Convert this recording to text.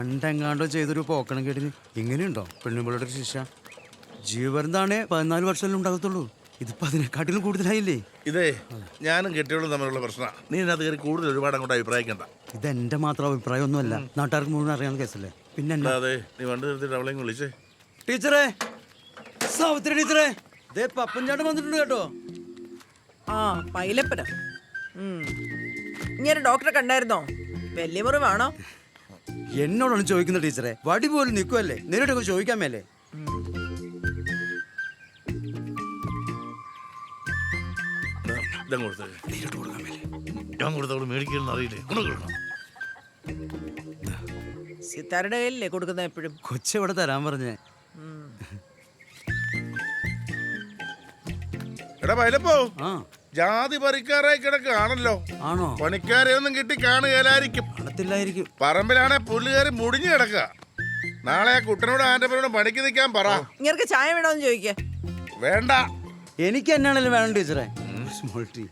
പണ്ടെങ്ങാണ്ടോ ചെയ്തൊരു പോക്കണം കേട്ടിന് ഇങ്ങനെയുണ്ടോ പെണ്ണുമ്പിളുടെ ഒരു ശിക്ഷ? ജീവപര്യന്താണ് 14 വർഷമല്ലേ ഉണ്ടാകത്തുള്ളൂ. ഇതിപ്പോ അതിനെക്കാട്ടിലും കൂടുതലായില്ലേ? ഇതേ ഞാനും കെട്ടിയോളും തമ്മിലുള്ള പ്രശ്നം. നീ ഇതിനകത്ത് കയറി കൂടുതൽ ഒരുപാട് അങ്ങോട്ട് അഭിപ്രായിക്കണ്ട. ഇതെന്റെ മാത്രം അഭിപ്രായമൊന്നുമല്ല, നാട്ടുകാർക്ക് മുഴുവൻ അറിയാവുന്ന കേസല്ലേ. പിന്നെ അതെ നീ വണ്ടി നിർത്തിയിട്ട് അവളെ വിളിച്ചേ. ടീച്ചറേ, സാവിത്രി ടീച്ചറേ, ദേ പപ്പൻചാട്ടൻ വന്നിട്ടുണ്ട് കേട്ടോ. ആ പൈലപ്പന ഇങ്ങനെ ഡോക്ടറെ കണ്ടായിരുന്നോ? വലിയ മുറിവാണോ? എന്നോടാണ് ചോദിക്കുന്നത് ടീച്ചറെ. വടി പോലും നിൽക്കുമല്ലേ, നേരിട്ടൊക്കെ ചോദിക്കാൻ മേലേ? ഞാൻ കൊടുത്തവള് മേടിക്കുന്ന അറിയില്ലേ? സിത്താരുടെ കയ്യിലല്ലേ കൊടുക്കുന്ന എപ്പോഴും? കൊച്ചെവിടെ തരാൻ പറഞ്ഞേ? എടാ പൈലപ്പോ, ആ ജാതി പറിക്കാറായി കിടക്കാണല്ലോ. ആണോ? പണിക്കാരെ ഒന്നും കിട്ടി കാണുകയില്ലായിരിക്കും. കാണത്തില്ലായിരിക്കും. പറമ്പിലാണെ പുല്ലുകയറി മുടിഞ്ഞു കിടക്ക. നാളെ ആ കുട്ടനോട് ആന്റപ്പനോട് പണിക്ക് നിൽക്കാൻ പറ. ഇങ്ങനെ ചായ വേണോന്ന് ചോദിക്കേ. വേണ്ട, എനിക്ക് എന്നാണല്ലോ വേണം ടീച്ചറെ. Small tea.